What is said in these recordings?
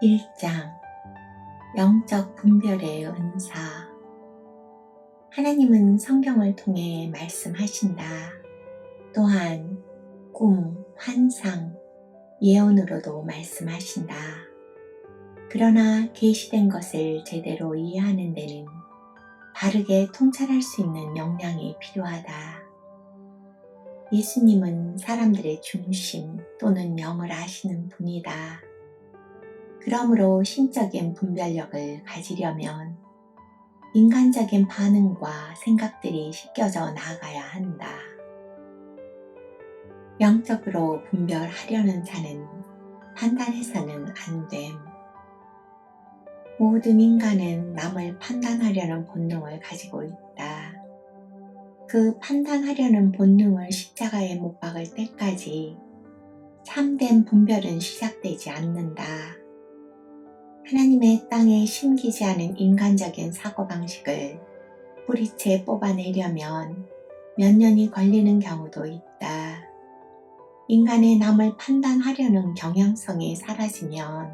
1장 영적 분별의 은사. 하나님은 성경을 통해 말씀하신다. 또한 꿈, 환상, 예언으로도 말씀하신다. 그러나 계시된 것을 제대로 이해하는 데는 바르게 통찰할 수 있는 역량이 필요하다. 예수님은 사람들의 중심 또는 영을 아시는 분이다. 그러므로 신적인 분별력을 가지려면 인간적인 반응과 생각들이 씻겨져 나가야 한다. 영적으로 분별하려는 자는 판단해서는 안 됨. 모든 인간은 남을 판단하려는 본능을 가지고 있다. 그 판단하려는 본능을 십자가에 못 박을 때까지 참된 분별은 시작되지 않는다. 하나님의 땅에 심기지 않은 인간적인 사고방식을 뿌리채 뽑아내려면 몇 년이 걸리는 경우도 있다. 인간의 남을 판단하려는 경향성이 사라지면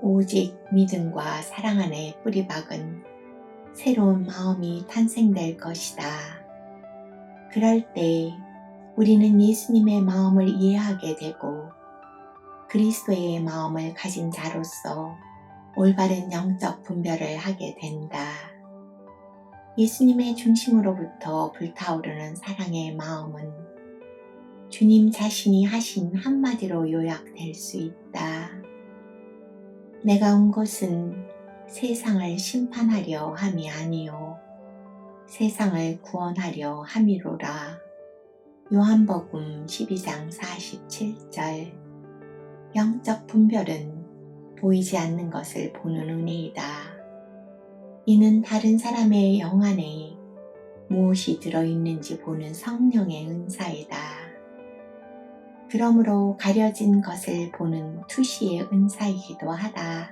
오직 믿음과 사랑 안에 뿌리박은 새로운 마음이 탄생될 것이다. 그럴 때 우리는 예수님의 마음을 이해하게 되고 그리스도의 마음을 가진 자로서 올바른 영적 분별을 하게 된다. 예수님의 중심으로부터 불타오르는 사랑의 마음은 주님 자신이 하신 한마디로 요약될 수 있다. 내가 온 것은 세상을 심판하려 함이 아니요 세상을 구원하려 함이로라. 요한복음 12장 47절. 영적 분별은 보이지 않는 것을 보는 은혜이다. 이는 다른 사람의 영 안에 무엇이 들어있는지 보는 성령의 은사이다. 그러므로 가려진 것을 보는 투시의 은사이기도 하다.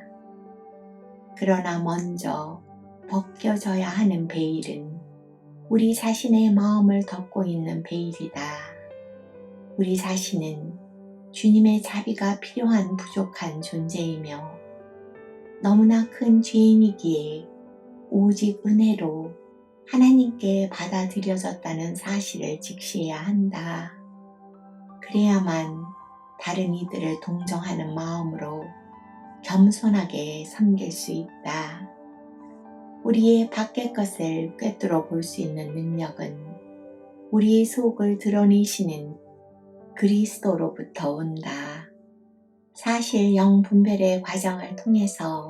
그러나 먼저 벗겨져야 하는 베일은 우리 자신의 마음을 덮고 있는 베일이다. 우리 자신은 주님의 자비가 필요한 부족한 존재이며 너무나 큰 죄인이기에 오직 은혜로 하나님께 받아들여졌다는 사실을 직시해야 한다. 그래야만 다른 이들을 동정하는 마음으로 겸손하게 섬길 수 있다. 우리의 밖의 것을 꿰뚫어 볼 수 있는 능력은 우리의 속을 드러내시는 그리스도로부터 온다. 사실 영분별의 과정을 통해서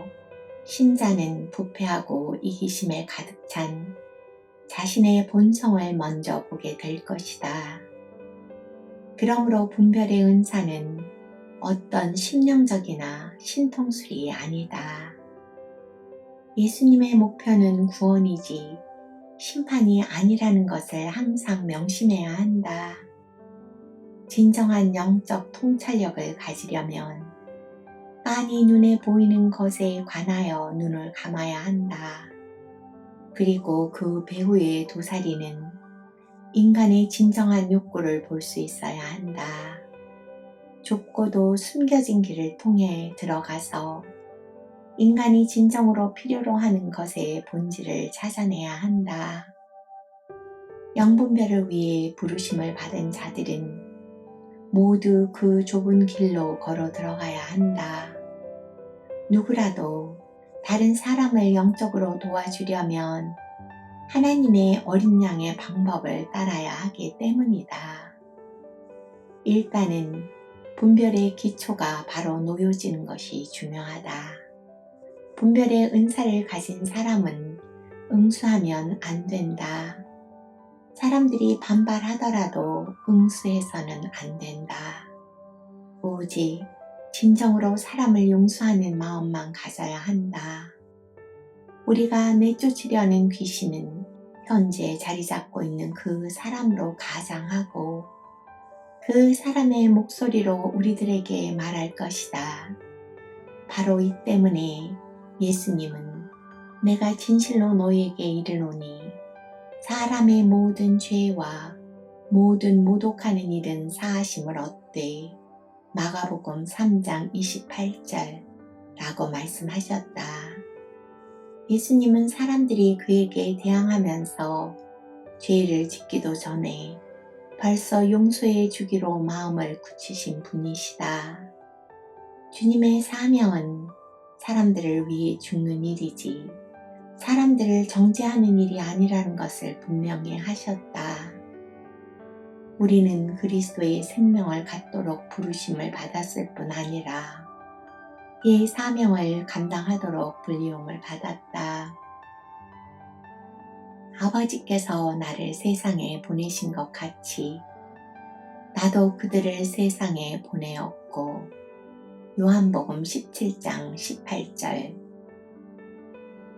신자는 부패하고 이기심에 가득 찬 자신의 본성을 먼저 보게 될 것이다. 그러므로 분별의 은사는 어떤 심령적이나 신통술이 아니다. 예수님의 목표는 구원이지 심판이 아니라는 것을 항상 명심해야 한다. 진정한 영적 통찰력을 가지려면 빤히 눈에 보이는 것에 관하여 눈을 감아야 한다. 그리고 그 배후의 도사리는 인간의 진정한 욕구를 볼 수 있어야 한다. 좁고도 숨겨진 길을 통해 들어가서 인간이 진정으로 필요로 하는 것의 본질을 찾아내야 한다. 영분별을 위해 부르심을 받은 자들은 모두 그 좁은 길로 걸어 들어가야 한다. 누구라도 다른 사람을 영적으로 도와주려면 하나님의 어린 양의 방법을 따라야 하기 때문이다. 일단은 분별의 기초가 바로 놓여지는 것이 중요하다. 분별의 은사를 가진 사람은 응수하면 안 된다. 사람들이 반발하더라도 응수해서는 안 된다. 오직 진정으로 사람을 용서하는 마음만 가져야 한다. 우리가 내쫓으려는 귀신은 현재 자리 잡고 있는 그 사람으로 가장하고 그 사람의 목소리로 우리들에게 말할 것이다. 바로 이 때문에 예수님은 내가 진실로 너희에게 이르노니 사람의 모든 죄와 모든 모독하는 일은 사하심을 얻되 마가복음 3장 28절. 라고 말씀하셨다. 예수님은 사람들이 그에게 대항하면서 죄를 짓기도 전에 벌써 용서해 주기로 마음을 굳히신 분이시다. 주님의 사명은 사람들을 위해 죽는 일이지 사람들을 정죄하는 일이 아니라는 것을 분명히 하셨다. 우리는 그리스도의 생명을 갖도록 부르심을 받았을 뿐 아니라 이 사명을 감당하도록 불리움을 받았다. 아버지께서 나를 세상에 보내신 것 같이 나도 그들을 세상에 보내었고 요한복음 17장 18절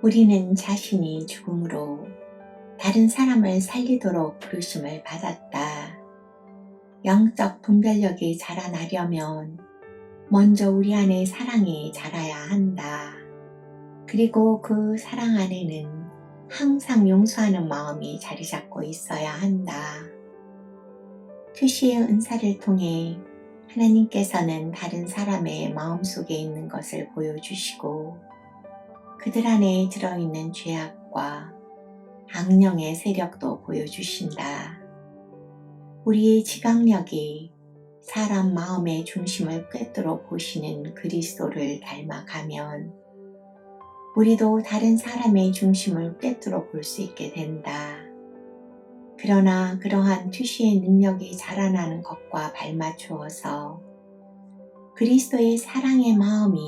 우리는 자신이 죽음으로 다른 사람을 살리도록 부르심을 받았다. 영적 분별력이 자라나려면 먼저 우리 안에 사랑이 자라야 한다. 그리고 그 사랑 안에는 항상 용서하는 마음이 자리 잡고 있어야 한다. 투시의 은사를 통해 하나님께서는 다른 사람의 마음속에 있는 것을 보여주시고 그들 안에 들어있는 죄악과 악령의 세력도 보여주신다. 우리의 지각력이 사람 마음의 중심을 꿰뚫어 보시는 그리스도를 닮아가면 우리도 다른 사람의 중심을 꿰뚫어 볼 수 있게 된다. 그러나 그러한 투시의 능력이 자라나는 것과 발맞추어서 그리스도의 사랑의 마음이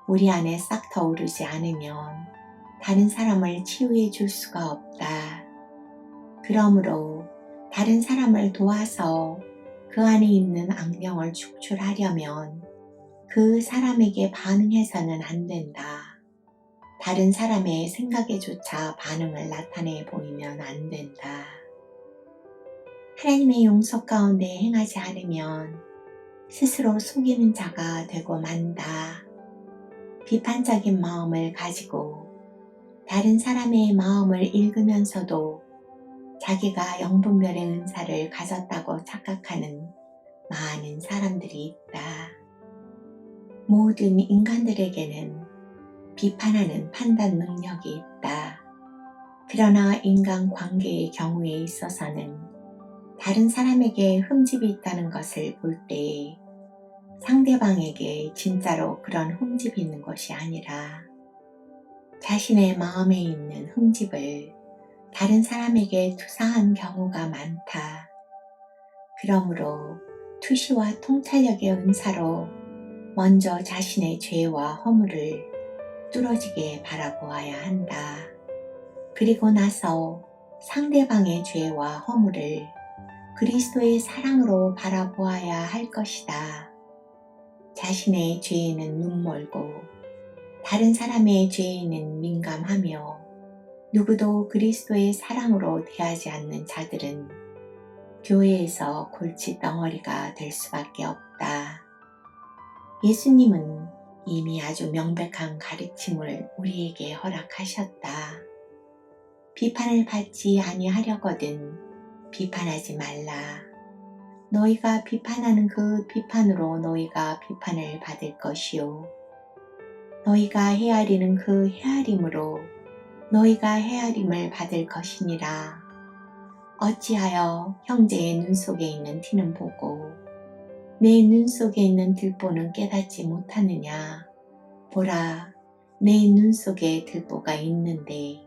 우리 안에 싹 터오르지 않으면 다른 사람을 치유해 줄 수가 없다. 그러므로 다른 사람을 도와서 그 안에 있는 악령을 축출하려면 그 사람에게 반응해서는 안 된다. 다른 사람의 생각에조차 반응을 나타내 보이면 안 된다. 하나님의 용서 가운데 행하지 않으면 스스로 속이는 자가 되고 만다. 비판적인 마음을 가지고 다른 사람의 마음을 읽으면서도 자기가 영분별의 은사를 가졌다고 착각하는 많은 사람들이 있다. 모든 인간들에게는 비판하는 판단 능력이 있다. 그러나 인간 관계의 경우에 있어서는 다른 사람에게 흠집이 있다는 것을 볼 때에 상대방에게 진짜로 그런 흠집이 있는 것이 아니라 자신의 마음에 있는 흠집을 다른 사람에게 투사한 경우가 많다. 그러므로 투시와 통찰력의 은사로 먼저 자신의 죄와 허물을 뚫어지게 바라보아야 한다. 그리고 나서 상대방의 죄와 허물을 그리스도의 사랑으로 바라보아야 할 것이다. 자신의 죄에는 눈멀고 다른 사람의 죄에는 민감하며 누구도 그리스도의 사랑으로 대하지 않는 자들은 교회에서 골칫덩어리가 될 수밖에 없다. 예수님은 이미 아주 명백한 가르침을 우리에게 허락하셨다. 비판을 받지 아니하려거든 비판하지 말라. 너희가 비판하는 그 비판으로 너희가 비판을 받을 것이요. 너희가 헤아리는 그 헤아림으로 너희가 헤아림을 받을 것이니라. 어찌하여 형제의 눈 속에 있는 티는 보고 내 눈 속에 있는 들보는 깨닫지 못하느냐. 보라, 내 눈 속에 들보가 있는데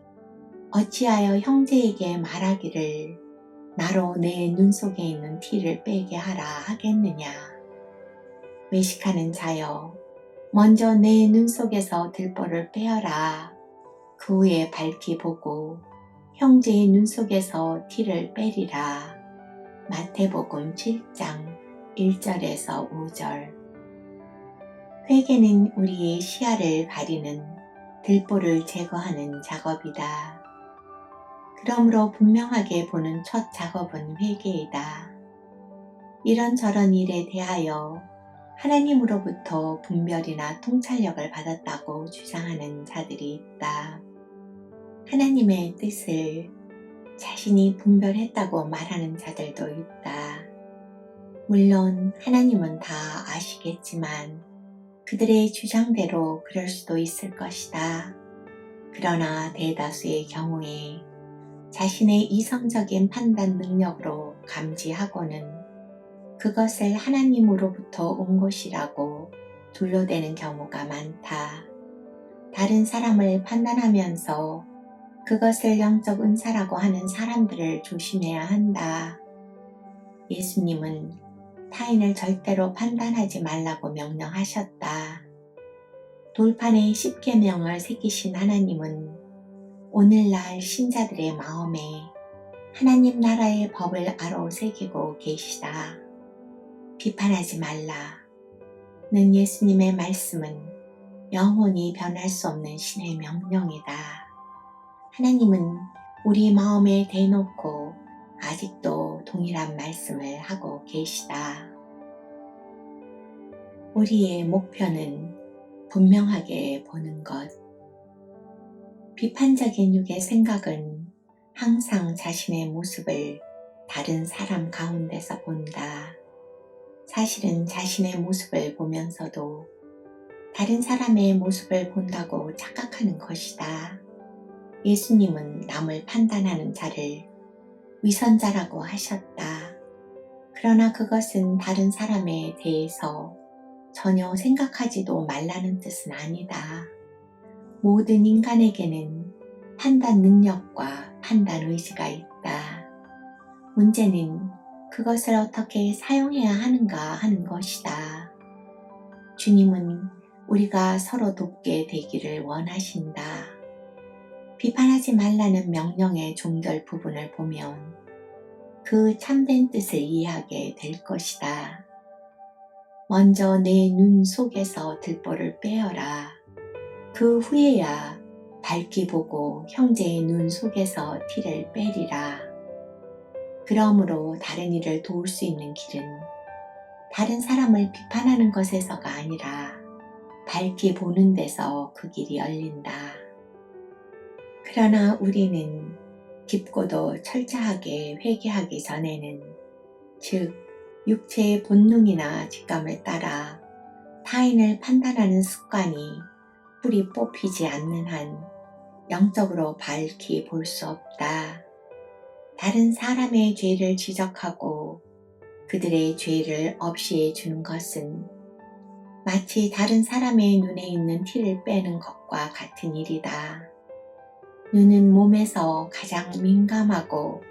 어찌하여 형제에게 말하기를 나로 내 눈 속에 있는 티를 빼게 하라 하겠느냐. 외식하는 자여, 먼저 내 눈 속에서 들보를 빼어라. 그 후에 밝히 보고 형제의 눈 속에서 티를 빼리라. 마태복음 7장 1절에서 5절. 회개는 우리의 시야를 가리는 들보를 제거하는 작업이다. 그러므로 분명하게 보는 첫 작업은 회개이다. 이런저런 일에 대하여 하나님으로부터 분별이나 통찰력을 받았다고 주장하는 자들이 있다. 하나님의 뜻을 자신이 분별했다고 말하는 자들도 있다. 물론 하나님은 다 아시겠지만 그들의 주장대로 그럴 수도 있을 것이다. 그러나 대다수의 경우에 자신의 이성적인 판단 능력으로 감지하고는 그것을 하나님으로부터 온 것이라고 둘러대는 경우가 많다. 다른 사람을 판단하면서 그것을 영적 은사라고 하는 사람들을 조심해야 한다. 예수님은 타인을 절대로 판단하지 말라고 명령하셨다. 돌판에 십계명을 새기신 하나님은 오늘날 신자들의 마음에 하나님 나라의 법을 아로새기고 계시다. 비판하지 말라. 는 예수님의 말씀은 영원히 변할 수 없는 신의 명령이다. 하나님은 우리 마음에 대놓고 아직도 동일한 말씀을 하고 계시다. 우리의 목표는 분명하게 보는 것. 비판적인 육의 생각은 항상 자신의 모습을 다른 사람 가운데서 본다. 사실은 자신의 모습을 보면서도 다른 사람의 모습을 본다고 착각하는 것이다. 예수님은 남을 판단하는 자를 위선자라고 하셨다. 그러나 그것은 다른 사람에 대해서 전혀 생각하지도 말라는 뜻은 아니다. 모든 인간에게는 판단 능력과 판단 의지가 있다. 문제는 그것을 어떻게 사용해야 하는가 하는 것이다. 주님은 우리가 서로 돕게 되기를 원하신다. 비판하지 말라는 명령의 종결 부분을 보면 그 참된 뜻을 이해하게 될 것이다. 먼저 내 눈 속에서 들보를 빼어라. 그 후에야 밝기 보고 형제의 눈 속에서 티를 빼리라. 그러므로 다른 이를 도울 수 있는 길은 다른 사람을 비판하는 것에서가 아니라 밝기 보는 데서 그 길이 열린다. 그러나 우리는 깊고도 철저하게 회개하기 전에는, 즉 육체의 본능이나 직감을 따라 타인을 판단하는 습관이 뿌리 뽑히지 않는 한 영적으로 밝히 볼 수 없다. 다른 사람의 죄를 지적하고 그들의 죄를 없이해 주는 것은 마치 다른 사람의 눈에 있는 티를 빼는 것과 같은 일이다. 눈은 몸에서 가장 민감하고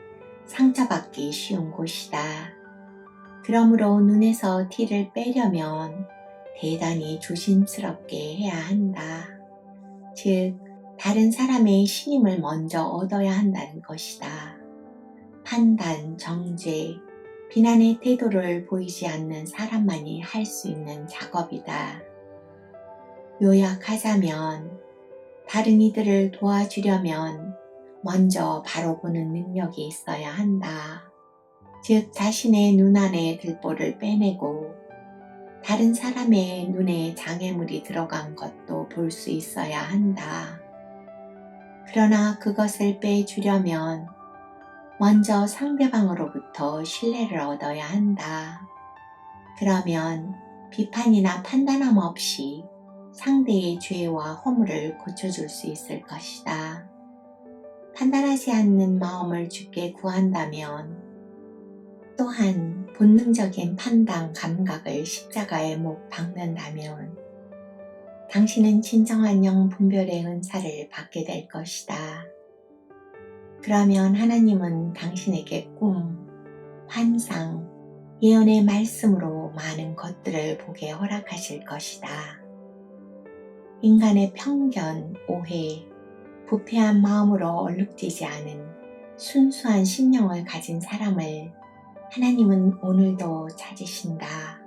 상처받기 쉬운 곳이다. 그러므로 눈에서 티를 빼려면 대단히 조심스럽게 해야 한다. 즉, 다른 사람의 신임을 먼저 얻어야 한다는 것이다. 판단, 정죄, 비난의 태도를 보이지 않는 사람만이 할 수 있는 작업이다. 요약하자면, 다른 이들을 도와주려면 먼저 바로 보는 능력이 있어야 한다. 즉, 자신의 눈 안에 들보를 빼내고 다른 사람의 눈에 장애물이 들어간 것도 볼 수 있어야 한다. 그러나 그것을 빼주려면 먼저 상대방으로부터 신뢰를 얻어야 한다. 그러면 비판이나 판단함 없이 상대의 죄와 허물을 고쳐줄 수 있을 것이다. 판단하지 않는 마음을 주께 구한다면, 또한 본능적인 판단 감각을 십자가에 못 박는다면 당신은 진정한 영 분별의 은사를 받게 될 것이다. 그러면 하나님은 당신에게 꿈, 환상, 예언의 말씀으로 많은 것들을 보게 허락하실 것이다. 인간의 편견, 오해, 부패한 마음으로 얼룩지지 않은 순수한 심령을 가진 사람을 하나님은 오늘도 찾으신다.